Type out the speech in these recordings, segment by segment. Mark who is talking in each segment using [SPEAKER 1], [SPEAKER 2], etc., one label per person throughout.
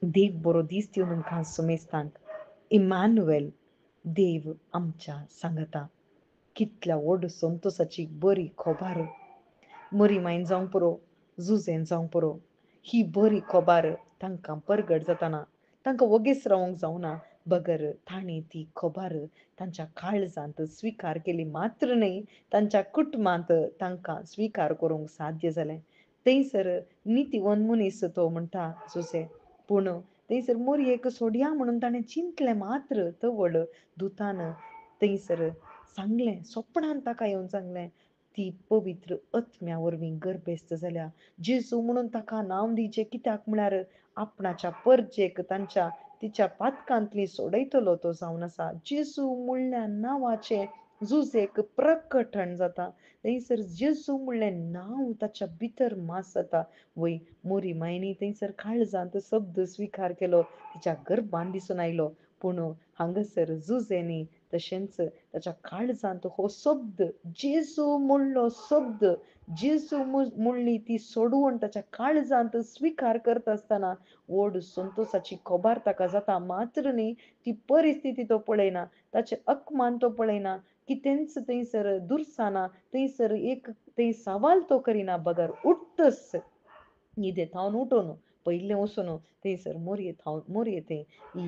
[SPEAKER 1] देव बरो दीस दिवन आमकां सुमेस्तांक इमॅन्युएल, देव आमच्या सांगता. कितल्या व्हड संतोसाची बरी खोबार मरी मायन जावंक पुरो, जुजेन जावंक पुरो, ही बरी खोबार तांकां परगट जाताना तांकां वगेस रावंक जावना, बगर तांणी ती खोबार तांच्या काळजांत स्विकार केली मात्र न्हय, तांच्या कुटुंबांत तांकां स्विकार करूंक साध्य जालें. थंयसर नितीवन मनीस तो म्हणटा जुजे, पूण थंयसर मोरयेक सोडया म्हणून ताणें चिंतलें मात्र तवड दुतान थंयसर सांगलें, सपनान ताका येवन सांगलें, ती पवित्र आत्म्या वरवीं गर्भेस्त जाल्या. जेजू म्हणून ताका नांव दिवचें, कित्याक म्हळ्यार आपणाच्या परजेक तांच्या तिच्या पातकांतली सोडयतलो तो जावन आसा. जेजू म्हणल्या नांवाचें जुजेक प्रकटण जाता. थंयसर जेजू म्हणलें नांव ताच्या भितर मास जाता. वय मोरी मायनी थंयसर काळजांत शब्द स्विकार केलो, तिच्या गर्भान दिसून आयलो. पूण हांगासर जुजेनी तशेंच ताच्या काळजांत हो शब्द, जेजू म्हणलो शब्द, जेजू म्हणली ती सोडवण ताच्या काळजांत स्विकार करता आसतना व्हड संतोषाची खोबार ताका जाता. मात्र न्ही, ती परिस्थिती तो पळयना, ताचे अकमान तो पळयना, कितेंच थंयसर दुरसाना, थंयसर एक थंय सवाल तो करिना, बगर उठ्ठस न्हिदे थावन उठून पयलें वचून थंयसर मोरये थंय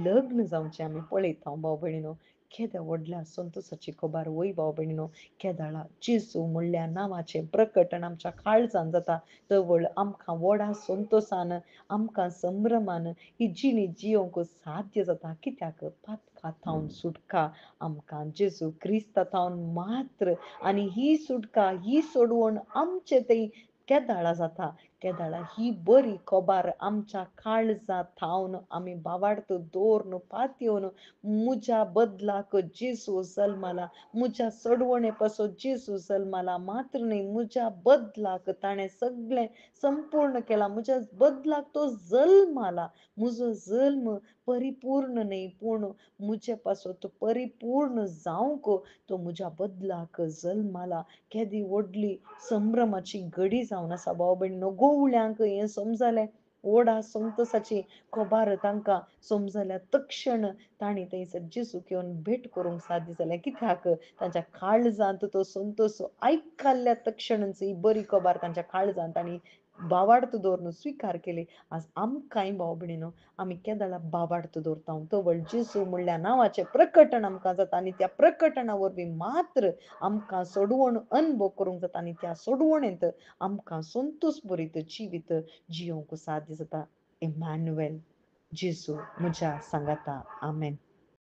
[SPEAKER 1] लग्न जावचें आमी पळयता भाव भयणीनो. केद्या व्हडल्या संतोषाची खोबार. वय भाव भयणीनो, केदाळा जेजू म्हणल्या नांवाचें प्रकटण आमच्या काळजांत जाता, तवळ आमकां व्हडा संतोशान, आमकां संभ्रमान ही जिणी जियोंक साध्य जाता. कित्याक पातका थावन सुटका आमकां जेजू क्रिस्ता थावन मात्र, आनी ही सुटका, ही सोडवण आमचे थंय केदाळा जाता. केदाळा ही बरी खोबार आमच्या काळजांत थावन आमी बावार्थ दवरून पातयेवन, म्हज्या बदलाक जेजू जल्माला, म्हज्या सोडवणे पासो जेजू जल्माला, मात्र न्ही, म्हज्या बदलाक ताणें सगळें संपूर्ण केलां, म्हज्या बदलाक तो जल्माला. म्हजो जल्म परिपूर्ण न्हय, पूण म्हजे पासो तो परिपूर्ण जावंक तो म्हज्या बदलाक जल्माला. केदी व्हडली संभ्रमाची घडी जावन आसा भाव भयणीनो. गोवळ्यांक हें समजलें, व्हडा संतोषाची खोबार तांकां समजल्या तक्षण तांणी थंयसर जेजूक येवन भेट करूंक साध्य जालें. कित्याक तांच्या काळजांत तो संतोश आयकल्ल्या तक्षणच ही बरी खोबार तांच्या काळजांत तांणी बावार्थ दवरून स्विकार केली. आज आमकांय भाव भयणीनो, आमी केदाळा बावार्थ दवरता, तवळ जेजू म्हणल्या नांवाचें प्रकटण आमकां जाता, आनी त्या प्रकटणा वरवीं मात्र आमकां सोडवण अनुभव करूंक जाता, आनी त्या सोडवणेंत आमकां संतोश भरीत जिवीत जियोंक साध्य जाता. इमॅन्युएल, जेजू म्हज्या सांगाता. आमेन.